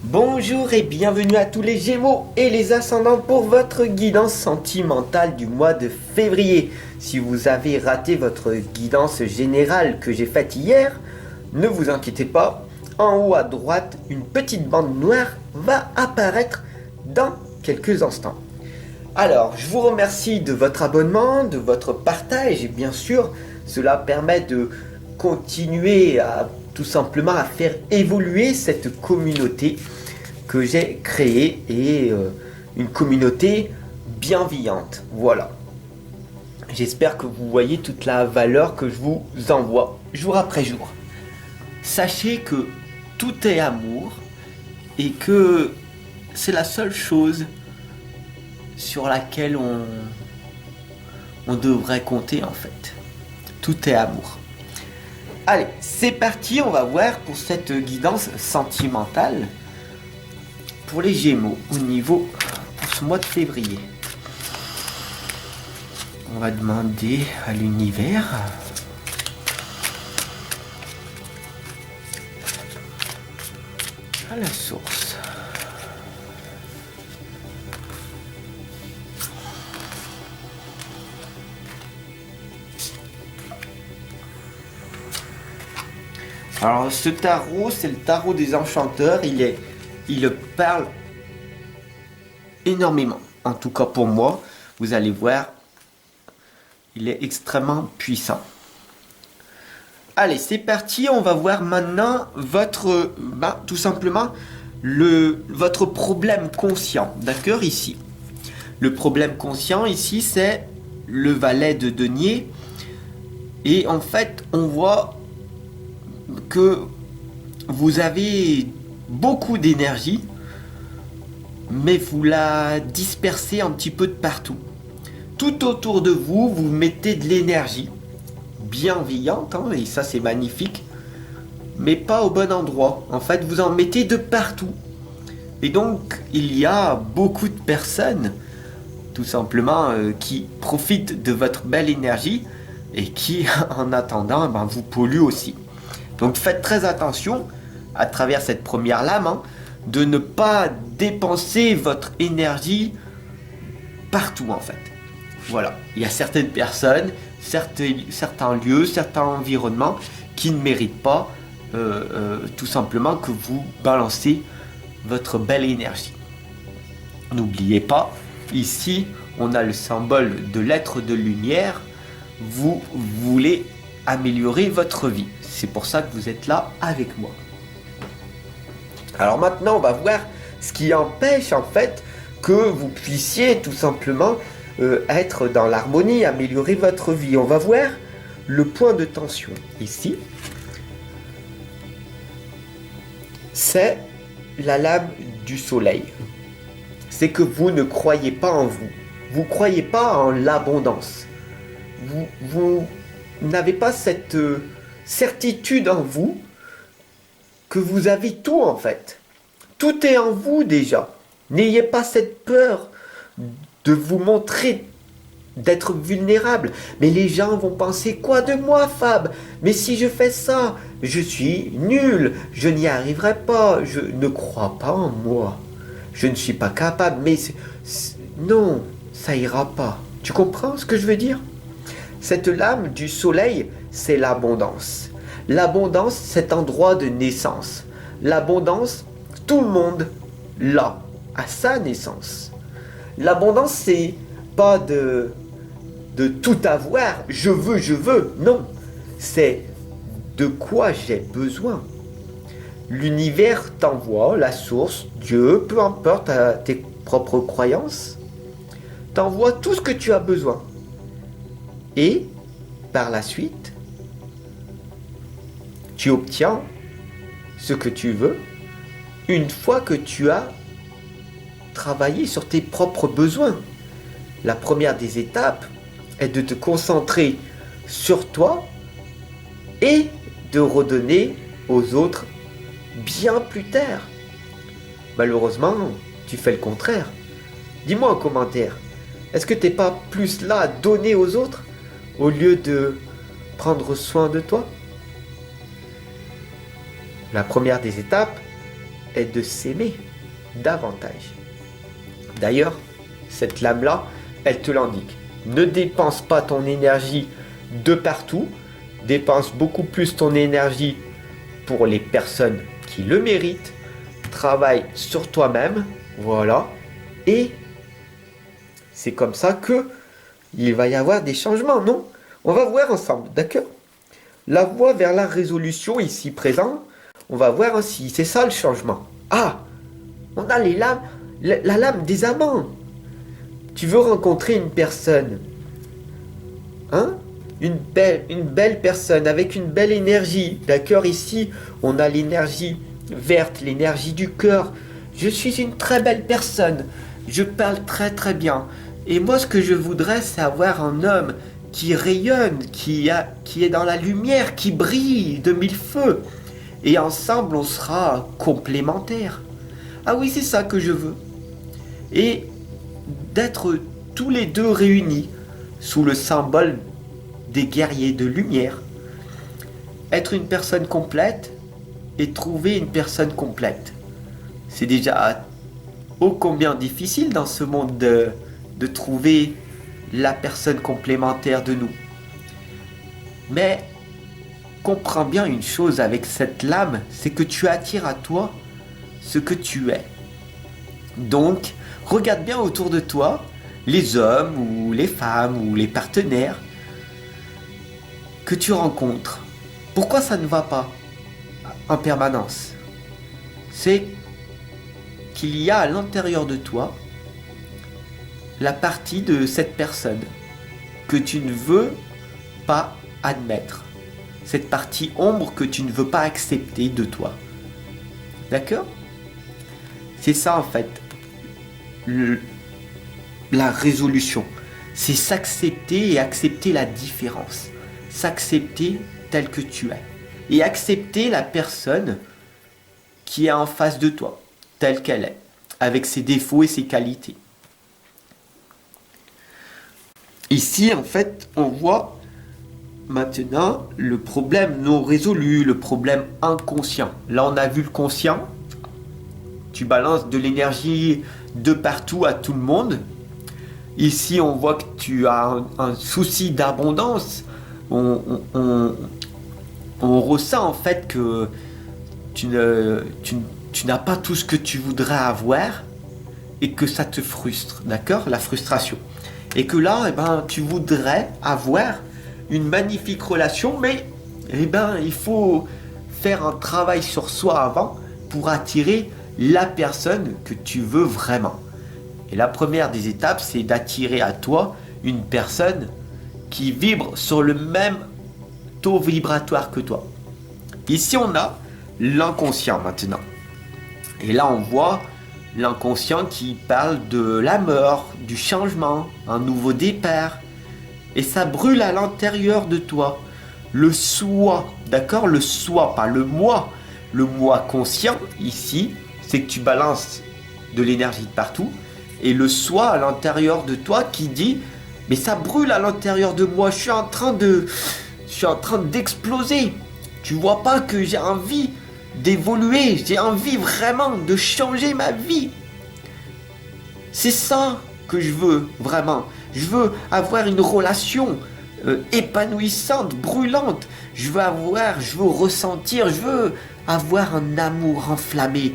Bonjour et bienvenue à tous les Gémeaux et les Ascendants pour votre guidance sentimentale du mois de février. Si vous avez raté votre guidance générale que j'ai faite hier, ne vous inquiétez pas, en haut à droite, une petite bande noire va apparaître dans quelques instants. Alors, je vous remercie de votre abonnement, de votre partage et bien sûr, cela permet de continuer à tout simplement à faire évoluer cette communauté que j'ai créée et une communauté bienveillante. Voilà. J'espère que vous voyez toute la valeur que je vous envoie jour après jour. Sachez que tout est amour et que c'est la seule chose sur laquelle on devrait compter en fait. Tout est amour. Allez, c'est parti, on va voir pour cette guidance sentimentale pour les Gémeaux au niveau pour ce mois de février. On va demander à l'univers à la source. Alors ce tarot, c'est le tarot des enchanteurs, il parle énormément. En tout cas pour moi, vous allez voir, il est extrêmement puissant. Allez, c'est parti, on va voir maintenant votre, tout simplement, votre problème conscient, d'accord, ici. Le problème conscient ici, c'est le valet de denier. Et en fait, on voit que vous avez beaucoup d'énergie, mais vous la dispersez un petit peu de partout. Tout autour de vous, vous mettez de l'énergie bienveillante, hein, et ça c'est magnifique, mais pas au bon endroit. En fait, vous en mettez de partout. Et donc, il y a beaucoup de personnes, tout simplement, qui profitent de votre belle énergie et qui, en attendant, vous polluent aussi. Donc faites très attention à travers cette première lame, hein, de ne pas dépenser votre énergie partout en fait. Voilà, il y a certaines personnes, certains lieux, certains environnements qui ne méritent pas tout simplement que vous balancez votre belle énergie. N'oubliez pas, ici on a le symbole de l'être de lumière. Vous voulez améliorer votre vie. C'est pour ça que vous êtes là avec moi. Alors maintenant, on va voir ce qui empêche en fait que vous puissiez tout simplement être dans l'harmonie, améliorer votre vie. On va voir le point de tension ici. C'est la lame du soleil. C'est que vous ne croyez pas en vous. Vous ne croyez pas en l'abondance. Vous n'avez pas cette certitude en vous que vous avez tout en fait. Tout est en vous déjà. N'ayez pas cette peur de vous montrer, d'être vulnérable. Mais les gens vont penser quoi de moi, Fab? Mais si je fais ça, je suis nul, je n'y arriverai pas, je ne crois pas en moi. Je ne suis pas capable, mais non, ça ira pas. Tu comprends ce que je veux dire? Cette lame du soleil, c'est l'abondance. L'abondance, cet endroit de naissance. L'abondance, tout le monde l'a à sa naissance. L'abondance, c'est pas de tout avoir, je veux, non. C'est de quoi j'ai besoin. L'univers t'envoie, la source, Dieu, peu importe tes propres croyances, t'envoie tout ce que tu as besoin. Et par la suite, tu obtiens ce que tu veux une fois que tu as travaillé sur tes propres besoins. La première des étapes est de te concentrer sur toi et de redonner aux autres bien plus tard. Malheureusement, tu fais le contraire. Dis-moi en commentaire, est-ce que tu n'es pas plus là à donner aux autres au lieu de prendre soin de toi? La première des étapes est de s'aimer davantage. D'ailleurs, cette lame-là, elle te l'indique. Ne dépense pas ton énergie de partout, dépense beaucoup plus ton énergie pour les personnes qui le méritent, travaille sur toi-même, voilà, et c'est comme ça que il va y avoir des changements, non? On va voir ensemble, d'accord? La voie vers la résolution ici présent, on va voir aussi, c'est ça le changement. Ah, on a les lames, la lame des amants. Tu veux rencontrer une personne, hein? Une belle personne avec une belle énergie, d'accord? Ici, on a l'énergie verte, l'énergie du cœur. Je suis une très belle personne, je parle très très bien. Et moi, ce que je voudrais, c'est avoir un homme qui rayonne, qui est dans la lumière, qui brille de mille feux. Et ensemble, on sera complémentaires. Ah oui, c'est ça que je veux. Et d'être tous les deux réunis sous le symbole des guerriers de lumière. Être une personne complète et trouver une personne complète. C'est déjà ô combien difficile dans ce monde de trouver la personne complémentaire de nous. Mais comprends bien une chose avec cette lame, c'est que tu attires à toi ce que tu es. Donc, regarde bien autour de toi les hommes ou les femmes ou les partenaires que tu rencontres. Pourquoi ça ne va pas en permanence? C'est qu'il y a à l'intérieur de toi la partie de cette personne que tu ne veux pas admettre. Cette partie ombre que tu ne veux pas accepter de toi. D'accord? C'est ça en fait, la résolution. C'est s'accepter et accepter la différence. S'accepter tel que tu es. Et accepter la personne qui est en face de toi, telle qu'elle est, avec ses défauts et ses qualités. Ici, en fait, on voit maintenant le problème non résolu, le problème inconscient. Là, on a vu le conscient. Tu balances de l'énergie de partout à tout le monde. Ici, on voit que tu as un souci d'abondance. On ressent en fait que tu n'as pas tout ce que tu voudrais avoir et que ça te frustre, d'accord? La frustration. Et que là, eh ben, tu voudrais avoir une magnifique relation, mais eh ben, il faut faire un travail sur soi avant pour attirer la personne que tu veux vraiment. Et la première des étapes, c'est d'attirer à toi une personne qui vibre sur le même taux vibratoire que toi. Ici, on a l'inconscient maintenant. Et là, on voit l'inconscient qui parle de la mort, du changement, un nouveau départ. Et ça brûle à l'intérieur de toi. Le soi, d'accord? Le soi, pas le moi. Le moi conscient, ici, c'est que tu balances de l'énergie de partout. Et le soi à l'intérieur de toi qui dit, mais ça brûle à l'intérieur de moi, je suis en train d'exploser. Tu vois pas que j'ai envie d'évoluer, j'ai envie vraiment de changer ma vie. C'est ça que je veux vraiment. Je veux avoir une relation épanouissante, brûlante. Je veux ressentir, je veux avoir un amour enflammé,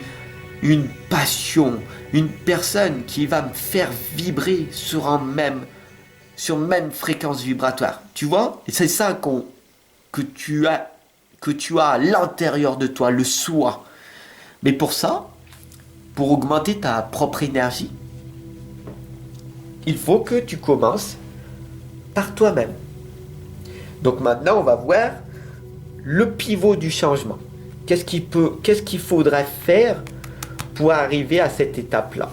une passion, une personne qui va me faire vibrer sur même fréquence vibratoire. Tu vois? Et c'est ça que tu as à l'intérieur de toi, le soi. Mais pour ça, pour augmenter ta propre énergie, il faut que tu commences par toi-même. Donc maintenant, on va voir le pivot du changement. Qu'est-ce qu'il faudrait faire pour arriver à cette étape-là?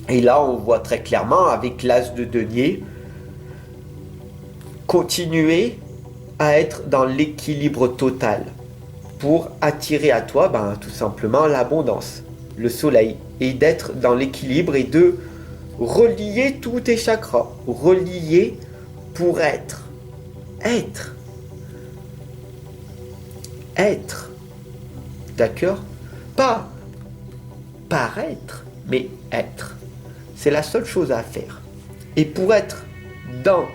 Et là, on voit très clairement avec l'as de denier, continuer à être dans l'équilibre total pour attirer à toi tout simplement l'abondance, le soleil, et d'être dans l'équilibre et de relier tous tes chakras, relier pour être. D'accord? Pas paraître, mais être. C'est la seule chose à faire. Et pour être dans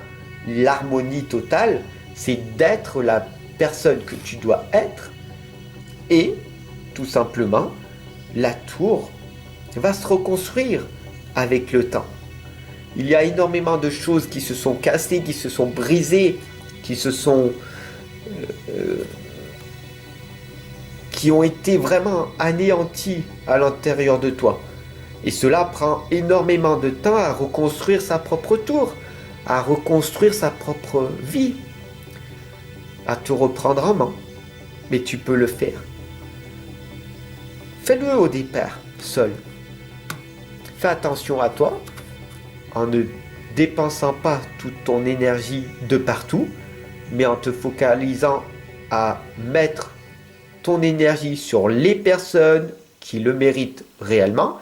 l'harmonie totale, c'est d'être la personne que tu dois être. Et, tout simplement, la tour va se reconstruire avec le temps. Il y a énormément de choses qui se sont cassées, qui se sont brisées, qui ont été vraiment anéanties à l'intérieur de toi. Et cela prend énormément de temps à reconstruire sa propre tour, à reconstruire sa propre vie, à te reprendre en main. Mais tu peux le faire. Fais-le au départ, seul. Fais attention à toi, en ne dépensant pas toute ton énergie de partout, mais en te focalisant à mettre ton énergie sur les personnes qui le méritent réellement.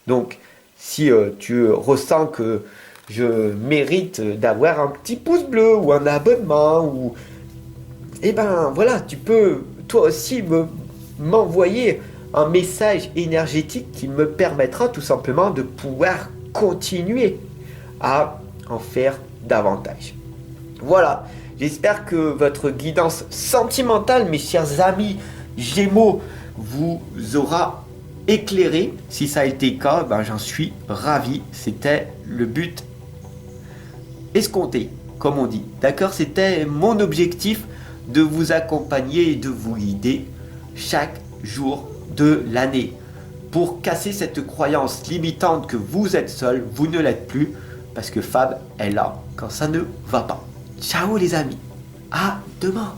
Donc, si tu ressens que je mérite d'avoir un petit pouce bleu ou un abonnement, ou eh ben voilà, tu peux toi aussi m'envoyer un message énergétique qui me permettra tout simplement de pouvoir continuer à en faire davantage. Voilà, j'espère que votre guidance sentimentale, mes chers amis Gémeaux, vous aura éclairé. Si ça a été le cas, ben j'en suis ravi. C'était le but escompté, comme on dit. D'accord? C'était mon objectif de vous accompagner et de vous guider chaque jour de l'année. Pour casser cette croyance limitante que vous êtes seul, vous ne l'êtes plus, parce que Fab est là quand ça ne va pas. Ciao les amis, à demain.